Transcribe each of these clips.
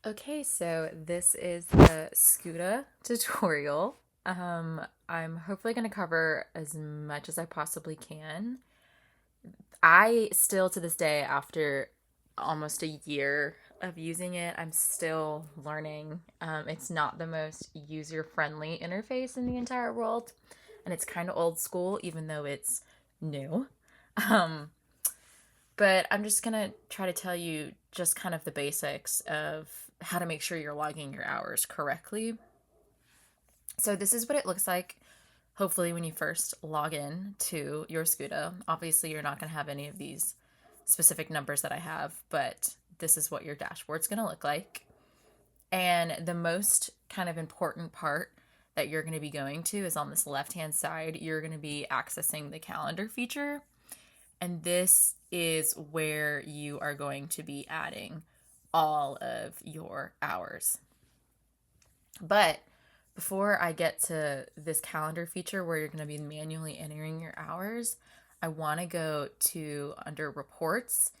Okay, so this is the SCUTA tutorial. I'm hopefully going to cover as much as I possibly can. I still, to this day, after almost a year of using it, I'm still learning. It's not the most user-friendly interface in the entire world, and it's kind of old school, even though it's new. Um, but I'm just going to try to tell you just kind of the basics of how to make sure you're logging your hours correctly. So this is what it looks like, hopefully, when you first log in to your SCUTA. Obviously, you're not going to have any of these specific numbers that I have, but this is what your dashboard's going to look like. And the most kind of important part that you're going to be going to is on this left-hand side. You're going to be accessing the calendar feature. And this is where you are going to be adding all of your hours. But before I get to this calendar feature where you're going to be manually entering your hours, I want to go to under reports,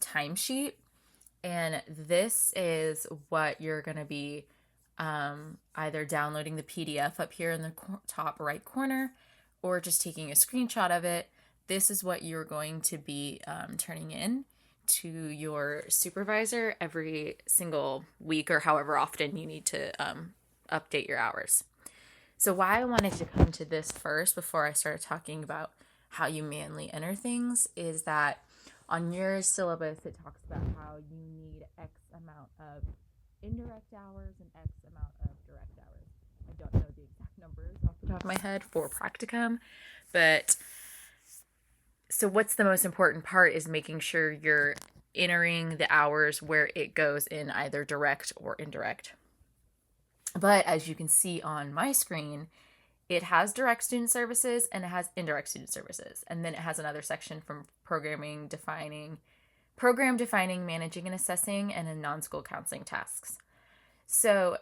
timesheet, and this is what you're going to be either downloading the PDF up here in the top right corner or just taking a screenshot of it. This is what you're going to be turning in to your supervisor every single week or however often you need to update your hours. So why I wanted to come to this first before I started talking about how you manually enter things is that on your syllabus it talks about how you need X amount of indirect hours and X amount of direct hours. I don't know the exact numbers off the top of my head for practicum, but so what's the most important part is making sure you're entering the hours where it goes in either direct or indirect. But as you can see on my screen, it has direct student services and it has indirect student services. And then it has another section from program defining, managing and assessing, and in non-school counseling tasks. So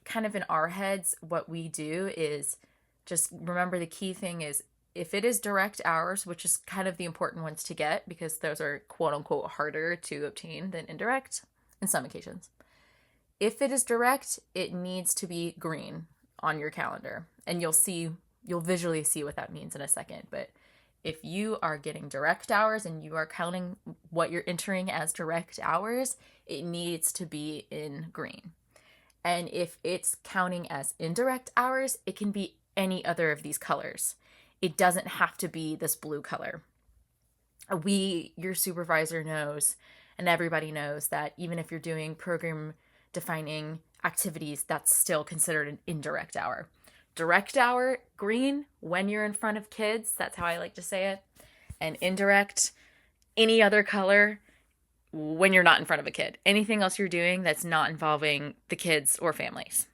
kind of in our heads, what we do is just remember the key thing is if it is direct hours, which is kind of the important ones to get because those are quote unquote harder to obtain than indirect in some occasions. If it is direct, it needs to be green on your calendar. And you'll visually see what that means in a second. But if you are getting direct hours and you are counting what you're entering as direct hours, it needs to be in green. And if it's counting as indirect hours, it can be any other of these colors. It doesn't have to be this blue color. Your supervisor knows, and everybody knows that even if you're doing program defining activities, that's still considered an indirect hour. Direct hour, green, when you're in front of kids, that's how I like to say it. And indirect, any other color, when you're not in front of a kid. Anything else you're doing that's not involving the kids or families.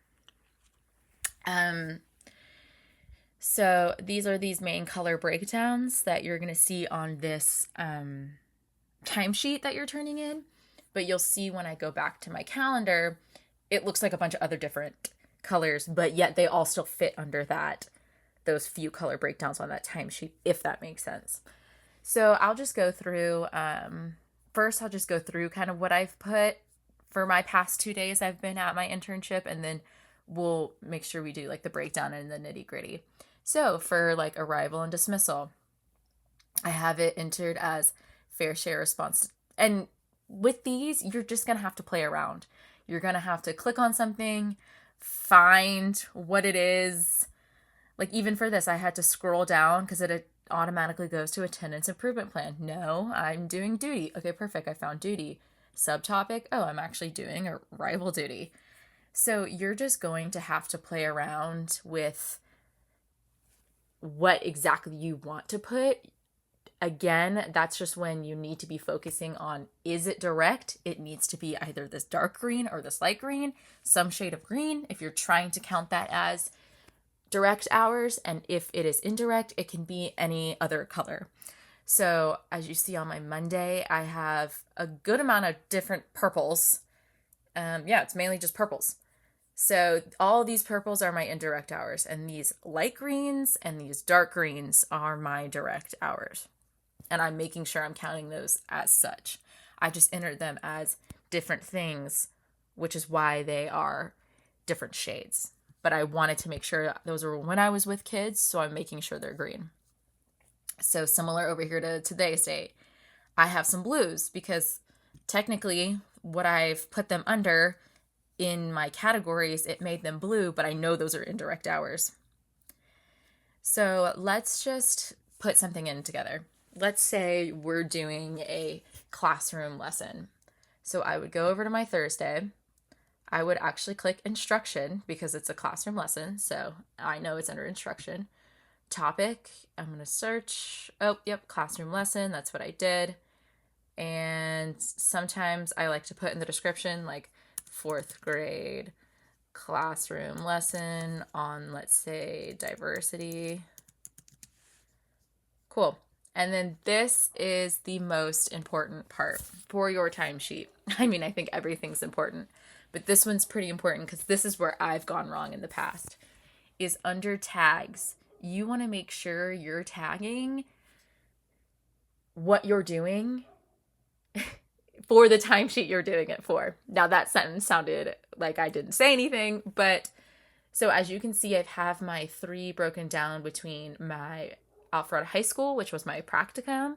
So these are these main color breakdowns that you're going to see on this timesheet that you're turning in. But you'll see when I go back to my calendar, it looks like a bunch of other different colors, but yet they all still fit under those few color breakdowns on that timesheet, if that makes sense. So I'll just go through, first I'll just go through kind of what I've put for my past 2 days I've been at my internship, and then we'll make sure we do like the breakdown and the nitty gritty. So for like arrival and dismissal, I have it entered as fair share response. And with these, you're just going to have to play around. You're going to have to click on something, find what it is. Like even for this, I had to scroll down because it automatically goes to attendance improvement plan. No, I'm doing duty. Okay, perfect. I found duty. Subtopic. Oh, I'm actually doing arrival duty. So you're just going to have to play around with what exactly you want to put. Again, that's just when you need to be focusing on, is it direct? It needs to be either this dark green or this light green, some shade of green if you're trying to count that as direct hours. And if it is indirect, it can be any other color. So as you see on my Monday, I have a good amount of different purples. It's mainly just purples. So all these purples are my indirect hours, and these light greens and these dark greens are my direct hours. And I'm making sure I'm counting those as such. I just entered them as different things which is why they are different shades. But I wanted to make sure those were when I was with kids, so I'm making sure they're green. So similar over here to today's date. I have some blues because technically what I've put them under in my categories, it made them blue, but I know those are indirect hours. So let's just put something in together. Let's say we're doing a classroom lesson. So I would go over to my Thursday. I would actually click instruction because it's a classroom lesson. So I know it's under instruction. Topic, I'm going to search. Oh, yep, classroom lesson. That's what I did. And sometimes I like to put in the description like 4th grade classroom lesson on, let's say, diversity. Cool. And then this is the most important part for your timesheet. I mean, I think everything's important, but this one's pretty important because this is where I've gone wrong in the past, is under tags. You want to make sure you're tagging what you're doing for the timesheet you're doing it for. Now that sentence sounded like I didn't say anything, but so as you can see, I have my 3 broken down between my Alpharetta High School, which was my practicum,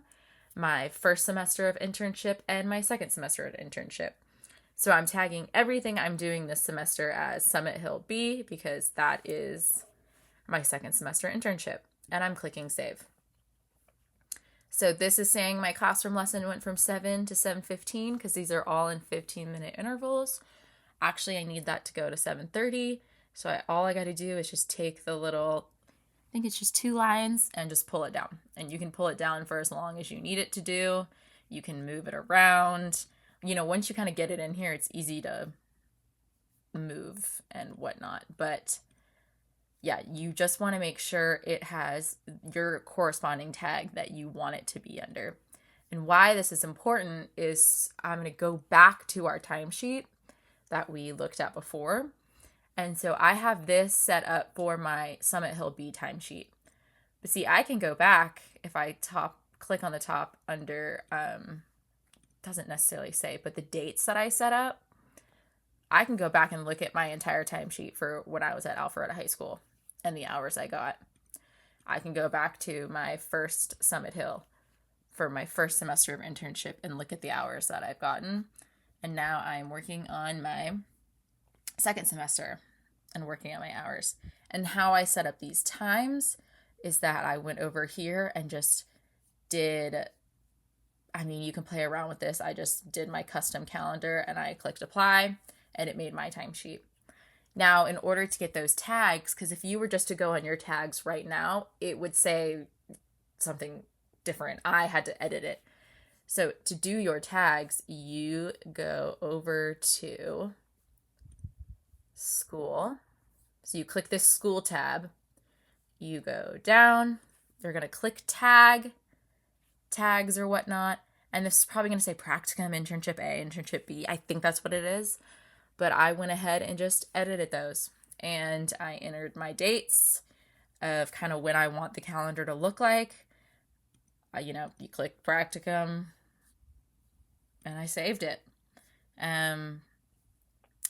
my first semester of internship, and my second semester of internship. So I'm tagging everything I'm doing this semester as Summit Hill B because that is my second semester internship, and I'm clicking save. So this is saying my classroom lesson went from 7 to 7:15 because these are all in 15-minute intervals. Actually, I need that to go to 7:30. So all I got to do is just take the little, I think it's just 2 lines, and just pull it down. And you can pull it down for as long as you need it to do. You can move it around. Once you kind of get it in here, it's easy to move and whatnot. But yeah, you just want to make sure it has your corresponding tag that you want it to be under. And why this is important is I'm going to go back to our timesheet that we looked at before. And so I have this set up for my Summit Hill B timesheet. But see, I can go back if I click on the top under, doesn't necessarily say, but the dates that I set up, I can go back and look at my entire timesheet for when I was at Alpharetta High School and the hours I got. I can go back to my first Summit Hill for my first semester of internship and look at the hours that I've gotten. And now I'm working on my second semester and working on my hours. And how I set up these times is that I went over here and just did, you can play around with this. I just did my custom calendar and I clicked apply and it made my timesheet. Now, in order to get those tags, because if you were just to go on your tags right now, it would say something different. I had to edit it. So to do your tags, you go over to school. So you click this school tab. You go down. You're going to click tags or whatnot. And this is probably going to say practicum, internship A, internship B. I think that's what it is. But I went ahead and just edited those. And I entered my dates of kind of when I want the calendar to look like. You click practicum. And I saved it.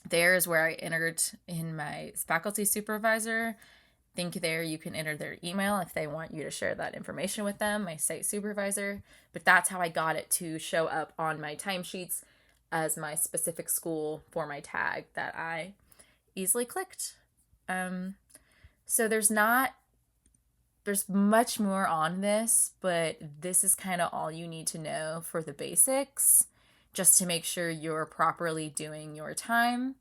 There's where I entered in my faculty supervisor. Think there you can enter their email if they want you to share that information with them, my site supervisor. But that's how I got it to show up on my timesheets as my specific school for my tag that I easily clicked. So there's much more on this, but this is kind of all you need to know for the basics, just to make sure you're properly doing your time.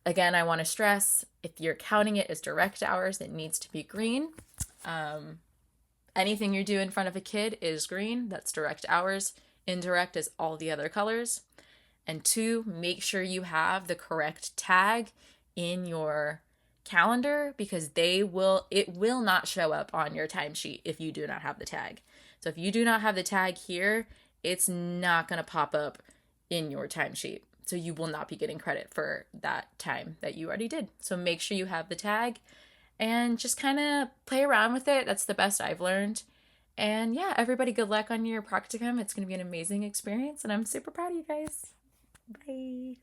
Again, I want to stress, if you're counting it as direct hours, it needs to be green. Anything you do in front of a kid is green. That's direct hours. Indirect is all the other colors. And 2, make sure you have the correct tag in your calendar because it will not show up on your timesheet if you do not have the tag. So if you do not have the tag here, it's not going to pop up in your timesheet. So you will not be getting credit for that time that you already did. So make sure you have the tag and just kind of play around with it. That's the best I've learned. And yeah, everybody, good luck on your practicum. It's going to be an amazing experience and I'm super proud of you guys. Bye.